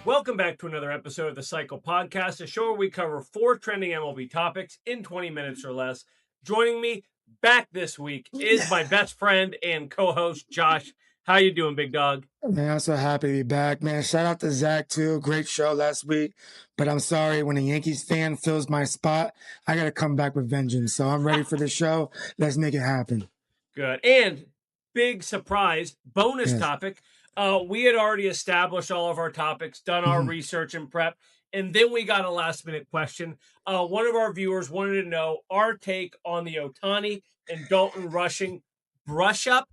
Welcome back to another episode of the Cycle Podcast, a show where we cover 4 trending MLB topics in 20 minutes or less. Joining me back this week is my best friend and co-host, Josh. How you doing, big dog? Man, I'm so happy to be back, man. Shout out to Zach, too. Great show last week. But I'm sorry, when a Yankees fan fills my spot, I got to come back with vengeance. So I'm ready for the show. Let's make it happen. Good. And big surprise, bonus Yes. topic. We had already established all of our topics, done our research and prep, and then we got a last-minute question. One of our viewers wanted to know our take on the Ohtani and Dalton Rushing brush-up.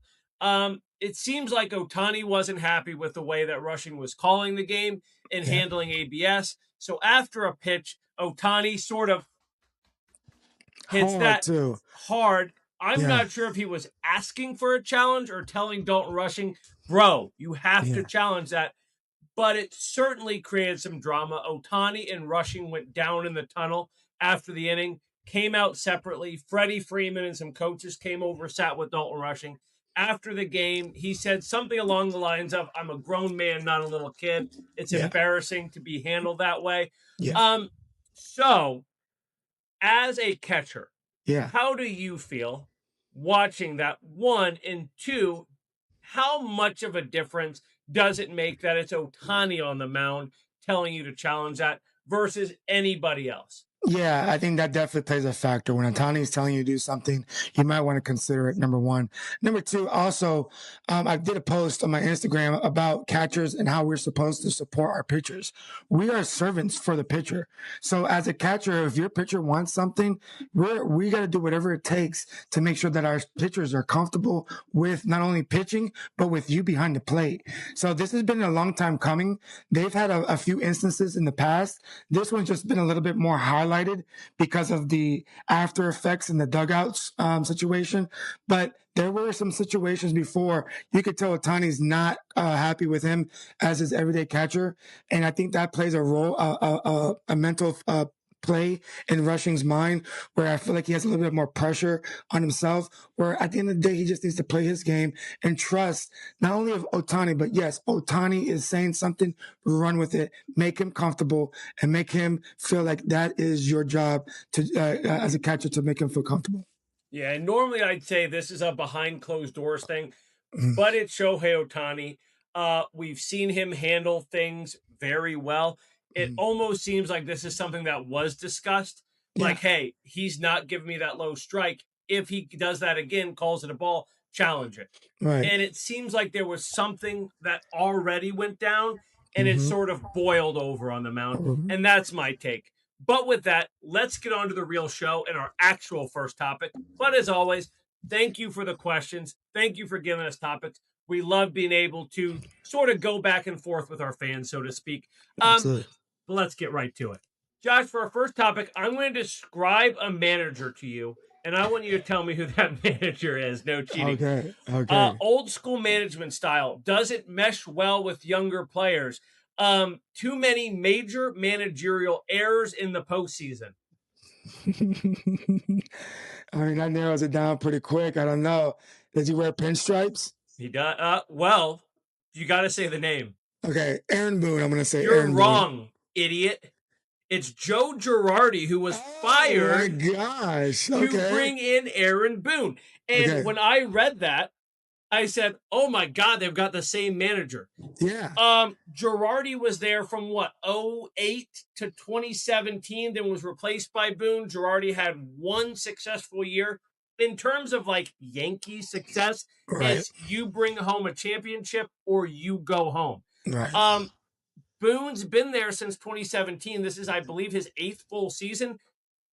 It seems like Ohtani wasn't happy with the way that Rushing was calling the game and handling ABS. So after a pitch, Ohtani sort of hits hard. I'm not sure if he was asking for a challenge or telling Dalton Rushing, bro, you have to challenge that. But it certainly created some drama. Ohtani and Rushing went down in the tunnel after the inning, came out separately. Freddie Freeman and some coaches came over, sat with Dalton Rushing. After the game, he said something along the lines of, I'm a grown man, not a little kid. It's embarrassing to be handled that way. So, as a catcher, how do you feel watching that? One, and two, how much of a difference does it make that it's Ohtani on the mound telling you to challenge that versus anybody else? Yeah, I think that definitely plays a factor. When Ohtani is telling you to do something, you might want to consider it, number one. Number two, also, I did a post on my Instagram about catchers and how we're supposed to support our pitchers. We are servants for the pitcher. So as a catcher, if your pitcher wants something, we got to do whatever it takes to make sure that our pitchers are comfortable with not only pitching, but with you behind the plate. So this has been a long time coming. They've had a few instances in the past. This one's just been a little bit more highlighted because of the after effects in the dugouts situation. But there were some situations before you could tell Otani's not happy with him as his everyday catcher. And I think that plays a role, a mental play in Rushing's mind, where I feel like he has a little bit more pressure on himself, where at the end of the day, he just needs to play his game and trust not only of Ohtani, but yes, Ohtani is saying something, run with it, make him comfortable, and make him feel like that is your job to as a catcher, to make him feel comfortable. Yeah, and normally I'd say this is a behind closed doors thing, but it's Shohei Ohtani. We've seen him handle things very well. It almost seems like this is something that was discussed. Like, hey, he's not giving me that low strike. If he does that again, calls it a ball, challenge it. Right. And it seems like there was something that already went down, and it sort of boiled over on the mound. And that's my take. But with that, let's get on to the real show and our actual first topic. But as always, thank you for the questions. Thank you for giving us topics. We love being able to sort of go back and forth with our fans, so to speak. Absolutely. But let's get right to it. Josh, for our first topic, I'm going to describe a manager to you, and I want you to tell me who that manager is. No cheating. Okay. Old school management style. Does it mesh well with younger players? Too many major managerial errors in the postseason. I mean, that narrows it down pretty quick. I don't know. Does he wear pinstripes? He does. Well, you got to say the name. Okay, Aaron Boone. I'm going to say You're Aaron wrong, Boone. Idiot. It's Joe Girardi who was fired Oh my gosh. to bring in Aaron Boone. And when I read that, I said, oh my God, they've got the same manager. Yeah. Girardi was there from 08 to 2017, then was replaced by Boone. Girardi had one successful year. In terms of like Yankees success, it's you bring home a championship or you go home. Right. Boone's been there since 2017. This is, I believe, his 8th full season.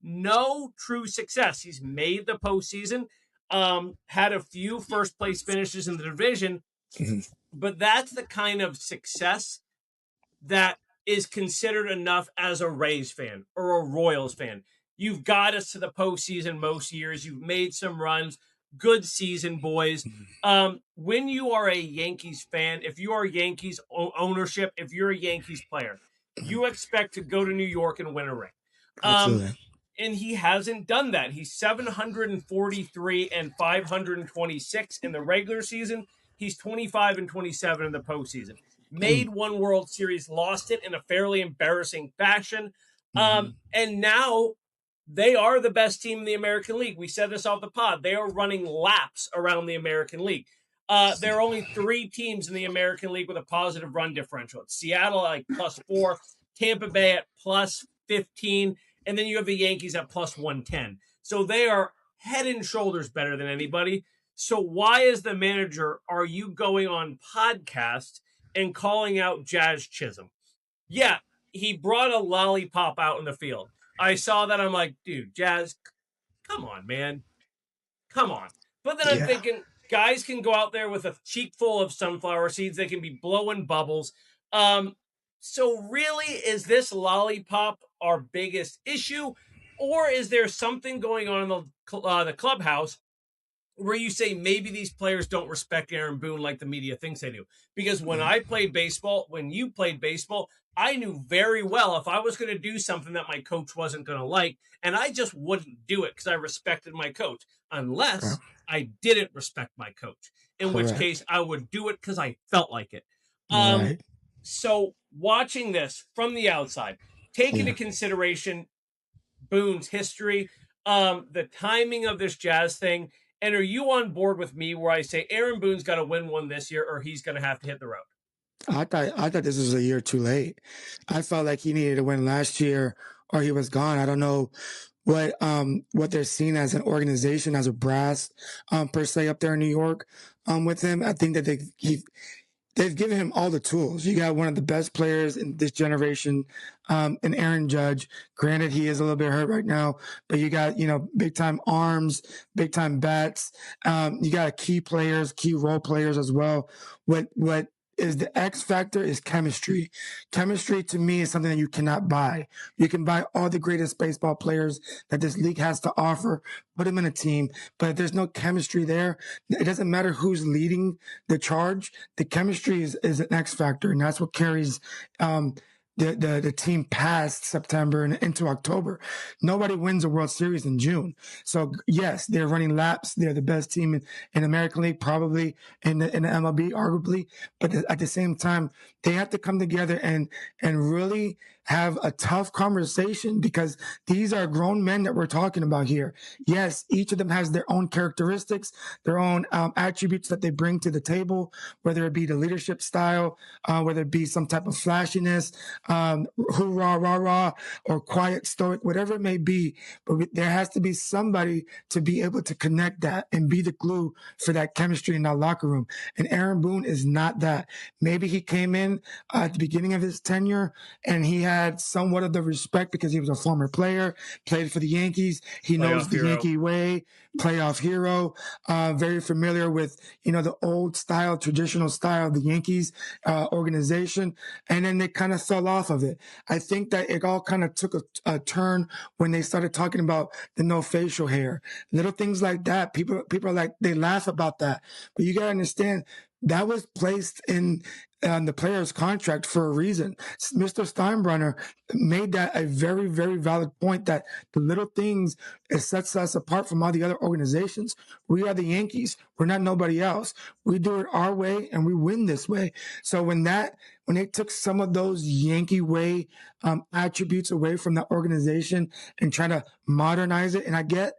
No true success. He's made the postseason, had a few first place finishes in the division, but that's the kind of success that is considered enough as a Rays fan or a Royals fan. You've got us to the postseason most years. You've made some runs. Good season, boys. When you are a Yankees fan, if you are Yankees ownership, if you're a Yankees player, you expect to go to New York and win a ring. And he hasn't done that. He's 743 and 526 in the regular season. He's 25 and 27 in the postseason. made one World Series, lost it in a fairly embarrassing fashion. Mm-hmm. And now they are the best team in the American League. We said this off the pod. They are running laps around the American League. There are only 3 teams in the American League with a positive run differential. It's Seattle at like +4, Tampa Bay at +15, and then you have the Yankees at +110. So they are head and shoulders better than anybody. So why, as the manager, are you going on podcast and calling out Jazz Chisholm? Yeah, he brought a lollipop out in the field. I saw that. I'm like, dude, Jazz, come on, man. Come on. But then I'm Yeah. thinking, guys can go out there with a cheek full of sunflower seeds. They can be blowing bubbles. Um, so really, is this lollipop our biggest issue? Or is there something going on in the clubhouse where you say maybe these players don't respect Aaron Boone like the media thinks they do? Because when I played baseball, when you played baseball, I knew very well if I was going to do something that my coach wasn't going to like, and I just wouldn't do it because I respected my coach, unless I didn't respect my coach, in which Correct. case I would do it because I felt like it. Right. So watching this from the outside, take into Yeah. consideration Boone's history, the timing of this Jazz thing. And are you on board with me where I say Aaron Boone's got to win one this year or he's going to have to hit the road? I thought this was a year too late. I felt like he needed to win last year or he was gone. I don't know what they're seeing as an organization, as a brass per se up there in New York with him. I think that they've given him all the tools. You got one of the best players in this generation, in Aaron Judge. Granted, he is a little bit hurt right now, but you got, big time arms, big time bats. You got key players, key role players as well. What is the X factor is chemistry. Chemistry to me is something that you cannot buy. You can buy all the greatest baseball players that this league has to offer, put them in a team, but if there's no chemistry there, it doesn't matter who's leading the charge. The chemistry is an X factor, and that's what carries the team past September and into October. Nobody wins a World Series in June. So yes, they're running laps. They're the best team in American League, probably in the MLB, arguably. But at the same time, they have to come together and really have a tough conversation, because these are grown men that we're talking about here. Yes, each of them has their own characteristics, their own attributes that they bring to the table, whether it be the leadership style, whether it be some type of flashiness, hoorah, rah, rah, or quiet, stoic, whatever it may be. But there has to be somebody to be able to connect that and be the glue for that chemistry in that locker room. And Aaron Boone is not that. Maybe he came in at the beginning of his tenure and he had somewhat of the respect because he was a former player, played for the Yankees. He knows the Yankee way, playoff hero, very familiar with, the old style, traditional style of the Yankees organization. And then they kind of fell off of it. I think that it all kind of took a turn when they started talking about the no facial hair, little things like that. People are like, they laugh about that, but you got to understand that was placed in the player's contract for a reason. Mr. Steinbrenner made that a very, very valid point, that the little things, it sets us apart from all the other organizations. We are the Yankees. We're not nobody else. We do it our way and we win this way. So when they took some of those Yankee way attributes away from that organization and try to modernize it, and I get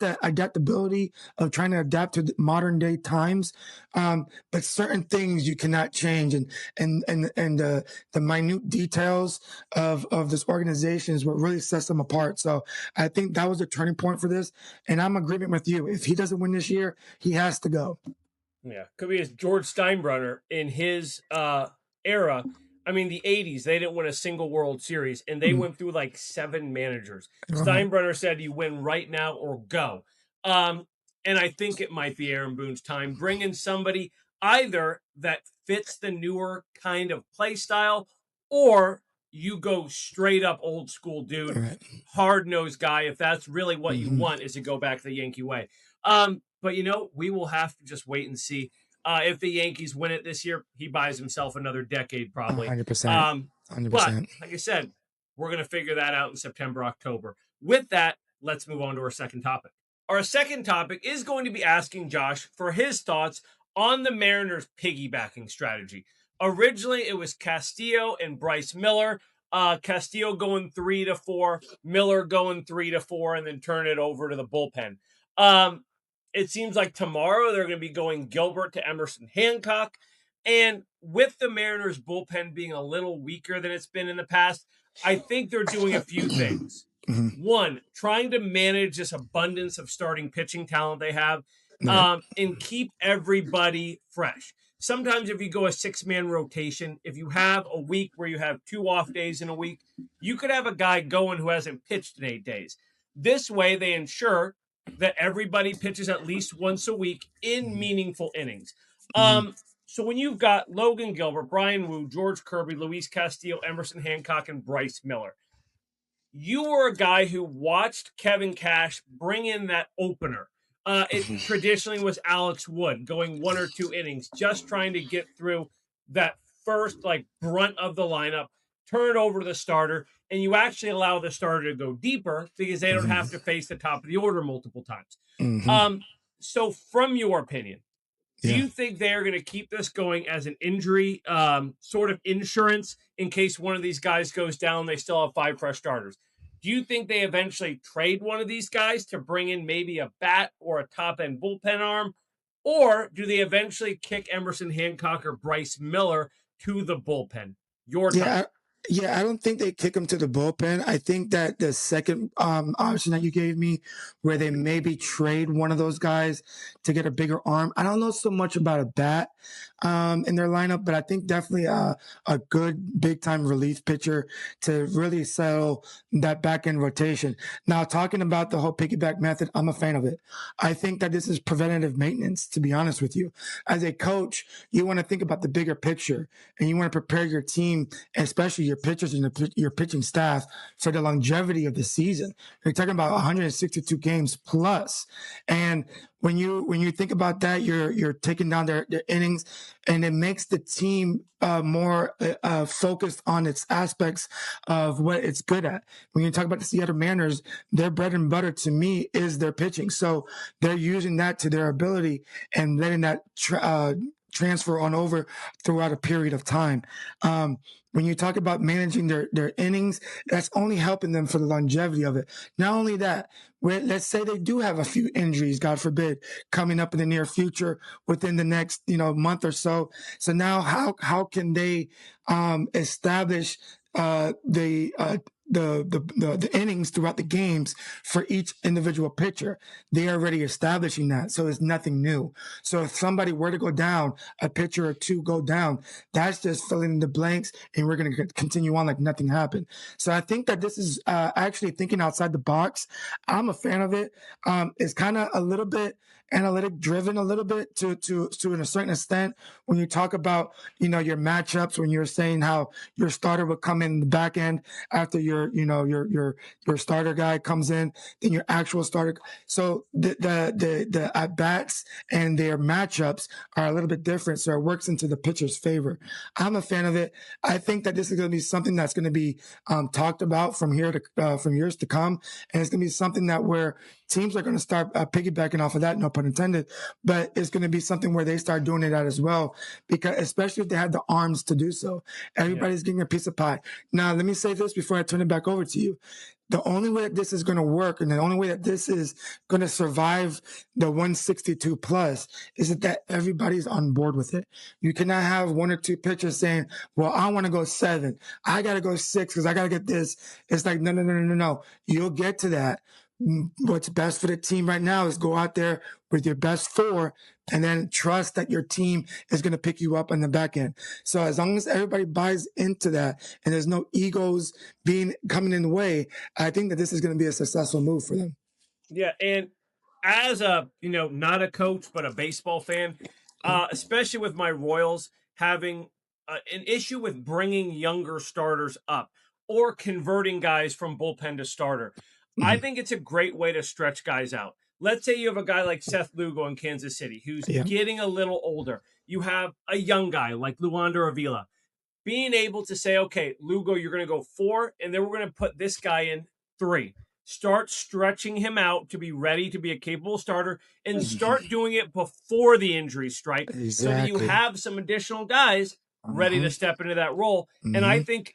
that adaptability of trying to adapt to modern day times, but certain things you cannot change, and the minute details of this organization is what really sets them apart. So I think that was a turning point for this, and I'm in agreement with you. If he doesn't win this year, he has to go. Yeah, could be as George Steinbrenner in his era. I mean, the 80s, they didn't win a single World Series, and they went through like 7 managers. Steinbrenner said, you win right now or go. And I think it might be Aaron Boone's time. Bring in somebody either that fits the newer kind of play style, or you go straight up old school dude, hard-nosed guy, if that's really what you want, is to go back to the Yankee way. But we will have to just wait and see. If the Yankees win it this year, he buys himself another decade, probably. 100%. 100%. But like I said, we're going to figure that out in September, October. With that, let's move on to our second topic. Our second topic is going to be asking Josh for his thoughts on the Mariners' piggybacking strategy. Originally, it was Castillo and Bryce Miller. Castillo going 3 to 4, Miller going 3 to 4, and then turn it over to the bullpen. It seems like tomorrow they're going to be going Gilbert to Emerson Hancock. And with the Mariners bullpen being a little weaker than it's been in the past, I think they're doing a few things. One, trying to manage this abundance of starting pitching talent they have, and keep everybody fresh. Sometimes if you go a 6-man rotation, if you have a week where you have 2 off days in a week, you could have a guy going who hasn't pitched in 8 days. This way, they ensure that everybody pitches at least once a week in meaningful innings. So when you've got Logan Gilbert, Brian Wu, George Kirby, Luis Castillo, Emerson Hancock, and Bryce Miller, you were a guy who watched Kevin Cash bring in that opener. It traditionally was Alex Wood going 1 or 2 innings, just trying to get through that first brunt of the lineup, turn it over to the starter, and you actually allow the starter to go deeper because they don't have to face the top of the order multiple times. So from your opinion, do you think they are going to keep this going as an injury sort of insurance in case one of these guys goes down? They still have 5 fresh starters. Do you think they eventually trade one of these guys to bring in maybe a bat or a top-end bullpen arm? Or do they eventually kick Emerson Hancock or Bryce Miller to the bullpen? Your time. I don't think they kick him to the bullpen. I think that the second option that you gave me, where they maybe trade one of those guys to get a bigger arm. I don't know so much about a bat in their lineup, but I think definitely a good big time relief pitcher to really settle that back end rotation. Now, talking about the whole piggyback method, I'm a fan of it. I think that this is preventative maintenance, to be honest with you. As a coach, you want to think about the bigger picture and you want to prepare your team, especially your pitchers and your pitching staff, for the longevity of the season. You're talking about 162 games plus, and when you think about that, you're taking down their innings, and it makes the team more focused on its aspects of what it's good at. When you talk about the Seattle Mariners, their bread and butter to me is their pitching, so they're using that to their ability and letting that transfer on over throughout a period of time. When you talk about managing their innings, that's only helping them for the longevity of it. Not only that, let's say they do have a few injuries, God forbid, coming up in the near future within the next month or so. So now how can they establish the innings throughout the games for each individual pitcher? They're already establishing that, so it's nothing new. So if somebody were to go down, a pitcher or two go down, that's just filling in the blanks, and we're going to continue on like nothing happened. So I think that this is actually thinking outside the box. I'm a fan of it. It's kind of a little bit analytic driven, a little bit to a certain extent. When you talk about your matchups, when you're saying how your starter would come in the back end after your starter guy comes in, then your actual starter. So the at bats and their matchups are a little bit different, so it works into the pitcher's favor. I'm a fan of it. I think that this is going to be something that's going to be talked about from years to come, and it's going to be something that where teams are going to start piggybacking off of that, no pun intended, but it's going to be something where they start doing it out as well, because especially if they have the arms to do so. Everybody's getting a piece of pie. Now, let me say this before I turn it back over to you. The only way that this is going to work, and the only way that this is going to survive the 162 plus, is that everybody's on board with it. You cannot have 1 or 2 pitchers saying, well, I want to go 7. I got to go 6 because I got to get this. It's like, no. You'll get to that. What's best for the team right now is go out there with your best 4 and then trust that your team is going to pick you up on the back end. So as long as everybody buys into that and there's no egos coming in the way, I think that this is going to be a successful move for them. Yeah, and as a not a coach but a baseball fan, especially with my Royals having an issue with bringing younger starters up or converting guys from bullpen to starter, I think it's a great way to stretch guys out. Let's say you have a guy like Seth Lugo in Kansas City who's getting a little older. You have a young guy like Luander Avila. Being able to say, okay, Lugo, you're going to go 4, and then we're going to put this guy in 3. Start stretching him out to be ready to be a capable starter, and start doing it before the injuries strike, so that you have some additional guys ready to step into that role. And I think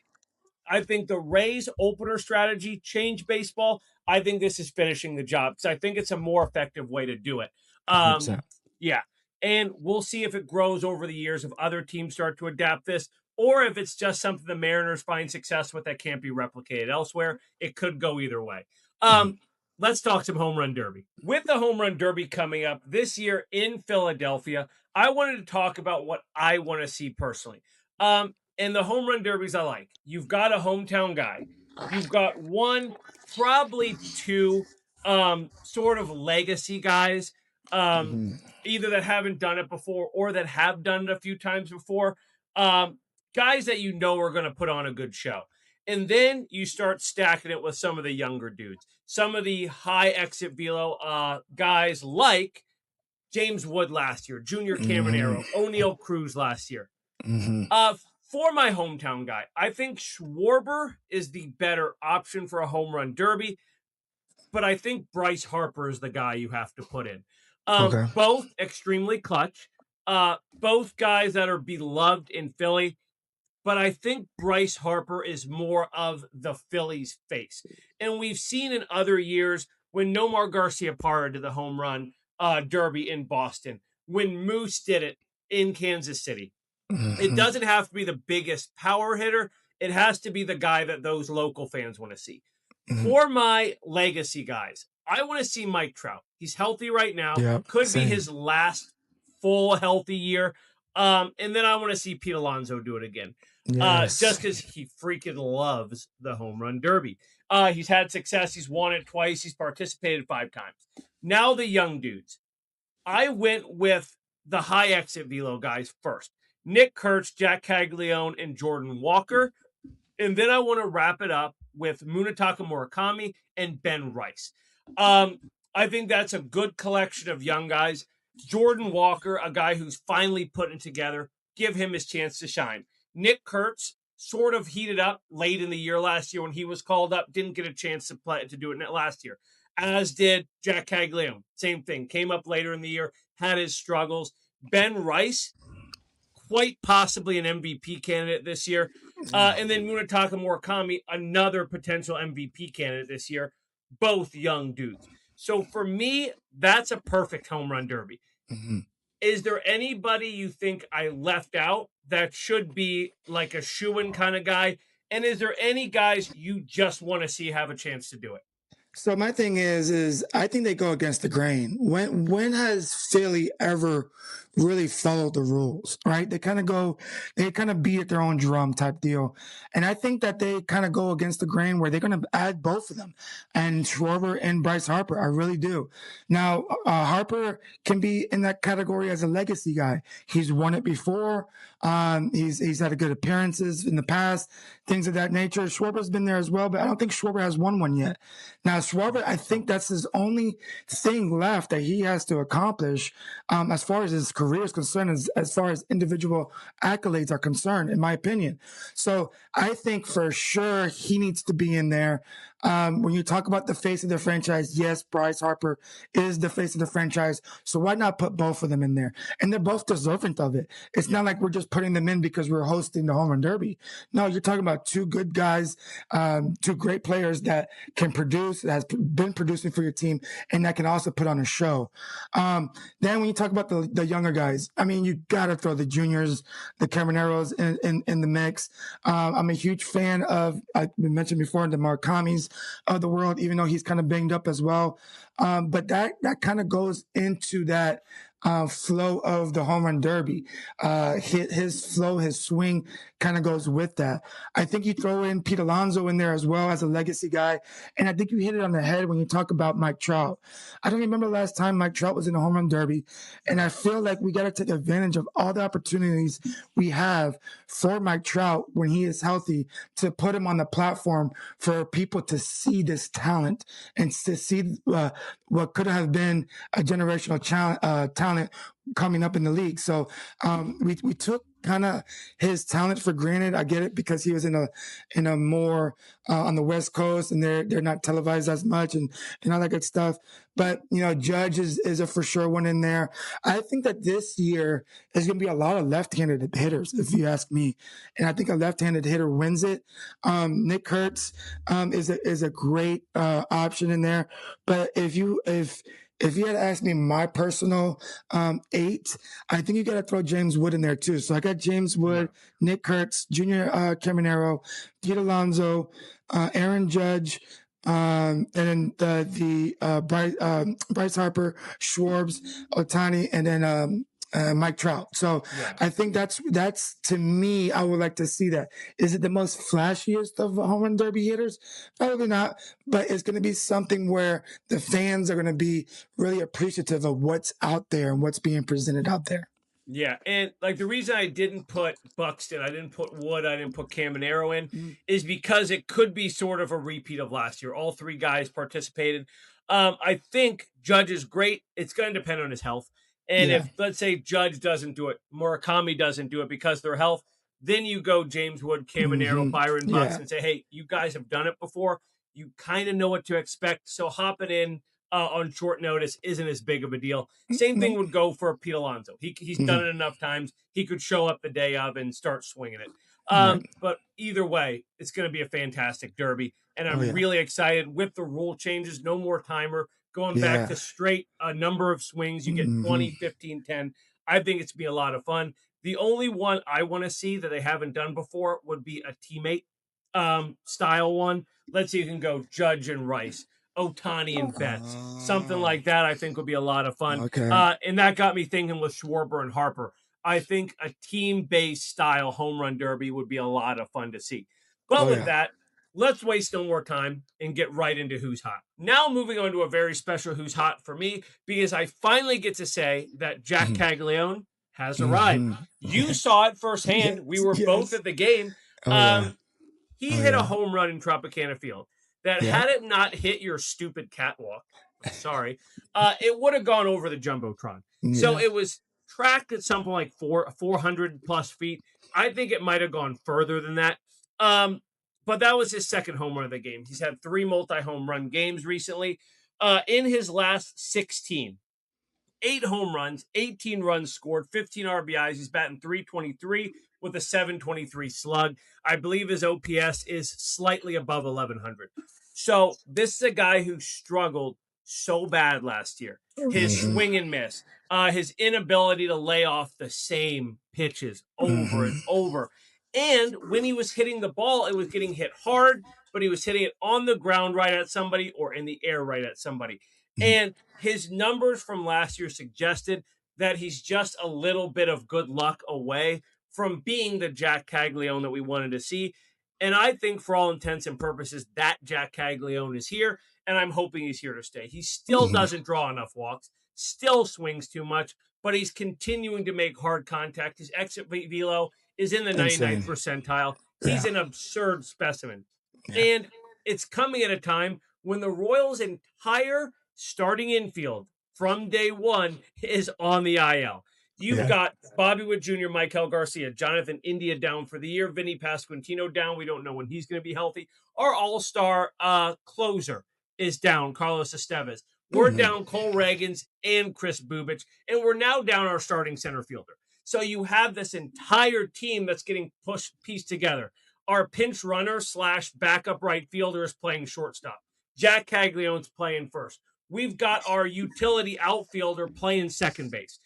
the Rays opener strategy changed baseball. I think this is finishing the job because I think it's a more effective way to do it. 100%. Yeah. And we'll see if it grows over the years, if other teams start to adapt this, or if it's just something the Mariners find success with that can't be replicated elsewhere. It could go either way. Let's talk some home run derby. With the home run derby coming up this year in Philadelphia, I wanted to talk about what I want to see personally. And the home run derbies I like. You've got a hometown guy. You've got one, probably two sort of legacy guys, either that haven't done it before or that have done it a few times before. Guys that you know are going to put on a good show. And then you start stacking it with some of the younger dudes, some of the high exit velo guys like James Wood last year, Junior Caminero, O'Neal Cruz last year. For my hometown guy, I think Schwarber is the better option for a home run derby, but I think Bryce Harper is the guy you have to put in. Both extremely clutch, both guys that are beloved in Philly, but I think Bryce Harper is more of the Phillies' face. And we've seen in other years when Nomar Garciaparra did the home run derby in Boston, when Moose did it in Kansas City. It doesn't have to be the biggest power hitter. It has to be the guy that those local fans want to see. For my legacy guys, I want to see Mike Trout. He's healthy right now. Could be his last full healthy year. And then I want to see Pete Alonso do it again. Just because he freaking loves the home run derby. He's had success. He's won it twice. He's participated 5 times. Now the young dudes. I went with the high exit velo guys first. Nick Kurtz, Jack Caglione, and Jordan Walker. And then I want to wrap it up with Munetaka Murakami and Ben Rice. I think that's a good collection of young guys. Jordan Walker, a guy who's finally putting it together. Give him his chance to shine. Nick Kurtz sort of heated up late in the year last year when he was called up. Didn't get a chance to do it last year. As did Jack Caglione. Same thing. Came up later in the year, had his struggles. Ben Rice, quite possibly an MVP candidate this year. And then Munetaka Murakami, another potential MVP candidate this year. Both young dudes. So for me, that's a perfect home run derby. Is there anybody you think I left out that should be like a shoo-in kind of guy? And is there any guys you just want to see have a chance to do it? So my thing is I think they go against the grain. When has Philly ever really followed the rules, right? They kind of beat at their own drum type deal. And I think that they kind of go against the grain where they're going to add both of them, and Schwarber and Bryce Harper. I really do. Now, Harper can be in that category as a legacy guy. He's won it before. He's had good appearances in the past, things of that nature. Schwarber's been there as well, but I don't think Schwarber has won one yet. Now, Schwarber, I think that's his only thing left that he has to accomplish as far as his career is concerned, as far as individual accolades are concerned, in my opinion. So I think for sure he needs to be in there. When you talk about the face of the franchise, yes, Bryce Harper is the face of the franchise. So why not put both of them in there? And they're both deserving of it. It's not like we're just putting them in because we're hosting the home run derby. No, you're talking about 2 good guys, 2 great players that can produce, that has been producing for your team, and that can also put on a show. Then when you talk about the younger guys, I mean, you got to throw the juniors, the Camaroneros in the mix. I'm a huge fan of, I mentioned before, the Marakamis of the world, even though he's kind of banged up as well. But that kind of goes into that flow of the home run derby. His flow, his swing kind of goes with that. I think you throw in Pete Alonso in there as well as a legacy guy. And I think you hit it on the head when you talk about Mike Trout. I don't remember the last time Mike Trout was in a home run derby. And I feel like we got to take advantage of all the opportunities we have for Mike Trout when he is healthy to put him on the platform for people to see this talent and to see what could have been a generational talent talent coming up in the league. So we took kind of his talent for granted. I get it because he was in a more on the West Coast, and they're not televised as much and all that good stuff. But Judge is a for sure one in there. I think that this year is going to be a lot of left-handed hitters, if you ask me, and I think a left-handed hitter wins it. Nick Kurtz is a great option in there, but if you had asked me my personal 8, I think you got to throw James Wood in there too. So I got James Wood, Nick Kurtz, Junior Caminero, Pete Alonso, Aaron Judge, and then Bryce Harper, Schwartz, Otani, and then Mike Trout. So I think that's to me, I would like to see that. Is it the most flashiest of home run derby hitters? Probably not, but it's going to be something where the fans are going to be really appreciative of what's out there and what's being presented out there. Yeah, and like the reason I didn't put Buxton, I didn't put Wood, I didn't put Caminero in, is because it could be sort of a repeat of last year. All 3 guys participated. I think Judge is great. It's going to depend on his health. And if, let's say, Judge doesn't do it, Murakami doesn't do it because of their health, then you go James Wood, Caminero, Byron Buxton, and say, hey, you guys have done it before. You kind of know what to expect. So hopping in on short notice isn't as big of a deal. Same thing would go for Pete Alonso. He's done it enough times. He could show up the day of and start swinging it. But either way, it's going to be a fantastic derby. And I'm really excited with the rule changes. No more timer. Going back to straight a number of swings. You get 20, 15, 10. I think it's going to be a lot of fun. The only one I want to see that they haven't done before would be a teammate style one. Let's see if you can go Judge and Rice, Otani and Betts, something like that. I think would be a lot of fun. Okay. And that got me thinking with Schwarber and Harper. I think a team-based style home run derby would be a lot of fun to see. But with that, let's waste no more time and get right into Who's Hot. Now moving on to a very special Who's Hot for me, because I finally get to say that Jack Caglione has arrived. You saw it firsthand. We were both at the game. He hit a home run in Tropicana Field that had it not hit your stupid catwalk, sorry, it would have gone over the Jumbotron. So it was tracked at something like 400 plus feet. I think it might have gone further than that. But that was his second home run of the game. He's had 3 multi-home run games recently. In his last 16, 8 home runs, 18 runs scored, 15 RBIs. He's batting .323 with a .723 slug. I believe his OPS is slightly above 1,100. So this is a guy who struggled so bad last year. His swing and miss, his inability to lay off the same pitches over and over. And when he was hitting the ball, it was getting hit hard, but he was hitting it on the ground right at somebody or in the air right at somebody. And his numbers from last year suggested that he's just a little bit of good luck away from being the Jack Caglione that we wanted to see. And I think for all intents and purposes, that Jack Caglione is here, and I'm hoping he's here to stay. He still doesn't draw enough walks, still swings too much, but he's continuing to make hard contact. His exit velo is in the 99th percentile. He's an absurd specimen. And it's coming at a time when the Royals' entire starting infield from day one is on the IL. You've got Bobby Witt Jr., Maikel Garcia, Jonathan India down for the year, Vinny Pasquantino down. We don't know when he's going to be healthy. Our all-star closer is down, Carlos Estevez. We're down Cole Reagans and Chris Bubich, and we're now down our starting center fielder. So you have this entire team that's getting pieced together. Our pinch runner / backup right fielder is playing shortstop. Jack Caglione's playing first. We've got our utility outfielder playing second base.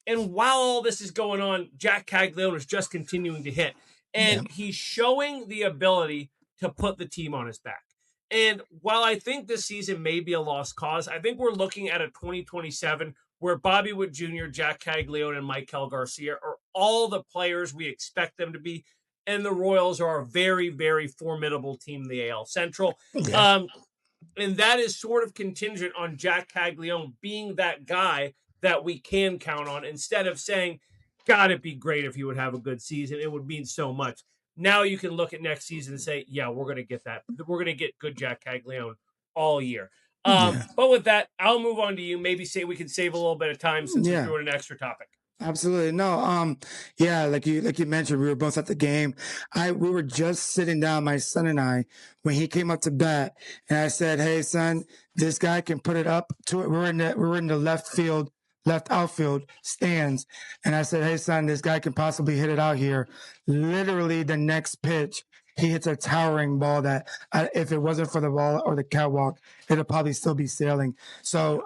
And while all this is going on, Jack Caglione is just continuing to hit. And he's showing the ability to put the team on his back. And while I think this season may be a lost cause, I think we're looking at a 2027 where Bobby Witt Jr., Jack Caglione, and Maikel Garcia are all the players we expect them to be. And the Royals are a very, very formidable team in the AL Central. And that is sort of contingent on Jack Caglione being that guy that we can count on, instead of saying, God, it'd be great if he would have a good season. It would mean so much. Now you can look at next season and say, yeah, we're going to get that. We're going to get good Jack Caglione all year. But with that, I'll move on to you. Maybe say we can save a little bit of time since we're Yeah. doing an extra topic. Absolutely. No, yeah, like you mentioned, we were both at the game. We were just sitting down, my son and I, when he came up to bat, and I said, "Hey son, this guy can put it up to it." We were in the left outfield stands. And I said, "Hey son, this guy can possibly hit it out here." Literally the next pitch, he hits a towering ball that if it wasn't for the ball or the catwalk, it'll probably still be sailing. So,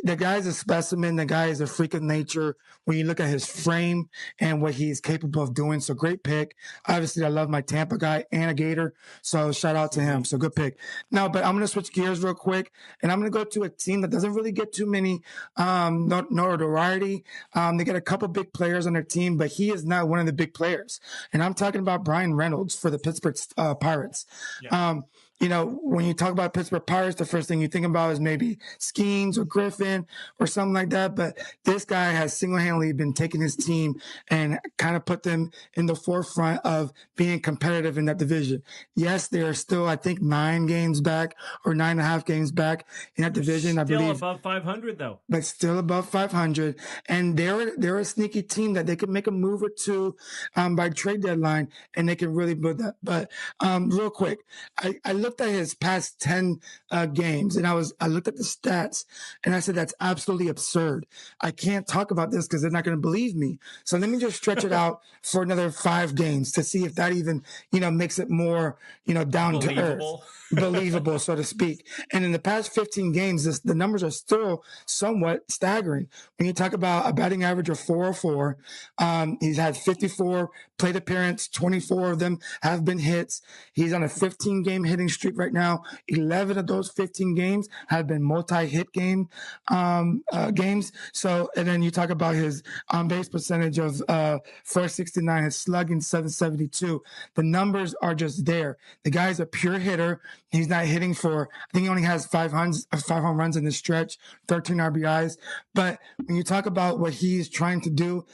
the guy's a specimen. The guy is a freak of nature when you look at his frame and what he's capable of doing. So great pick. Obviously, I love my Tampa guy and a Gator. So shout out to him. So good pick. Now, but I'm going to switch gears real quick, and I'm going to go to a team that doesn't really get too many notoriety. They get a couple big players on their team, but he is not one of the big players. And I'm talking about Brian Reynolds for the Pittsburgh Pirates. Yeah. When you talk about Pittsburgh Pirates, the first thing you think about is maybe Skeens or Griffin or something like that. But this guy has single-handedly been taking his team and kind of put them in the forefront of being competitive in that division. Yes, they are still, I think, 9 games back or 9.5 games back in that division. I believe still above 500 though. But still above 500. And they're a sneaky team that they could make a move or two by trade deadline, and they can really build that. But real quick, I looked at his past 10 games, and I looked at the stats, and I said, that's absolutely absurd. I can't talk about this because they're not going to believe me. So let me just stretch it out for another 5 games to see if that even, makes it more, down to earth. Believable, so to speak. And in the past 15 games, the numbers are still somewhat staggering. When you talk about a batting average of 404, he's had 54 plate appearances, 24 of them have been hits. He's on a 15-game hitting streak right now. 11 of those 15 games have been multi-hit games. So, and then you talk about his on-base percentage of 469, his slugging 772. The numbers are just there. The guy's a pure hitter. He's not hitting for, I think he only has 5 home runs in this stretch, 13 RBIs. But when you talk about what he's trying to do,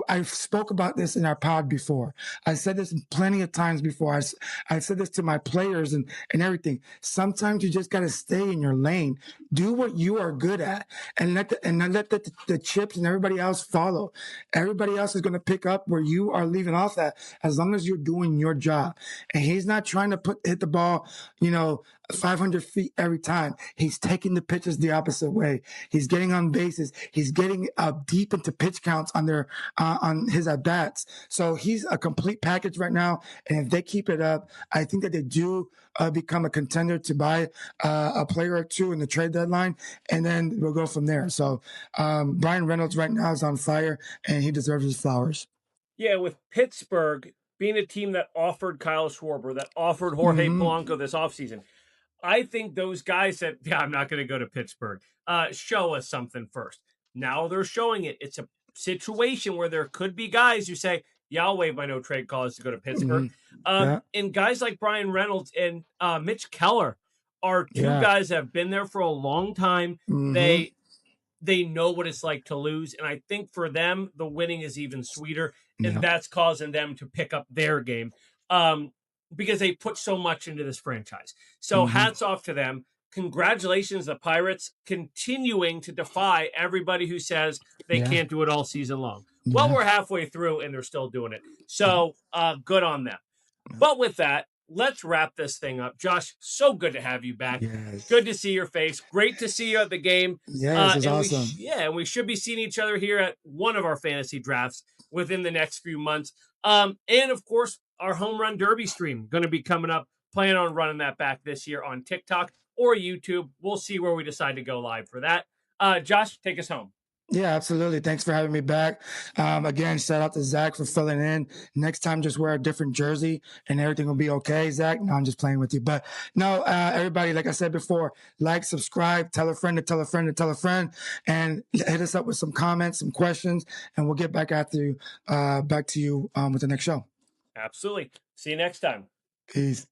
I spoke about this in our pod before. I said this plenty of times before. I said this to my players and everything. Sometimes you just got to stay in your lane. Do what you are good at, and let the chips and everybody else follow. Everybody else is going to pick up where you are leaving off at, as long as you're doing your job. And he's not trying to hit the ball, 500 feet every time. He's taking the pitches the opposite way. He's getting on bases. He's getting deep into pitch counts on his at bats. So he's a complete package right now. And if they keep it up, I think that they do become a contender to buy a player or two in the trade deadline, and then we'll go from there. So Brian Reynolds right now is on fire, and he deserves his flowers. Yeah, with Pittsburgh being a team that offered Kyle Schwarber, that offered Jorge Polanco this offseason, I think those guys said, yeah, I'm not going to go to Pittsburgh. Show us something first. Now they're showing it. It's a situation where there could be guys who say, yeah, I'll waive my no trade clause to go to Pittsburgh. And guys like Brian Reynolds and Mitch Keller are two guys that have been there for a long time. They know what it's like to lose. And I think for them, the winning is even sweeter. And that's causing them to pick up their game because they put so much into this franchise. So hats off to them. Congratulations, the Pirates, continuing to defy everybody who says they can't do it all season long. Well, we're halfway through and they're still doing it. So good on them. But with that, let's wrap this thing up. Josh, so good to have you back. Yes. Good to see your face. Great to see you at the game. Yeah, this is awesome. And we should be seeing each other here at one of our fantasy drafts within the next few months. And, of course, our Home Run Derby stream going to be coming up. Plan on running that back this year on TikTok or YouTube. We'll see where we decide to go live for that. Josh, take us home. Yeah, absolutely. Thanks for having me back. Again, shout out to Zach for filling in. Next time, just wear a different jersey and everything will be okay, Zach. No, I'm just playing with you. But no, everybody, like I said before, like, subscribe, tell a friend to tell a friend to tell a friend, and hit us up with some comments, some questions, and we'll get back to you with the next show. Absolutely. See you next time. Peace.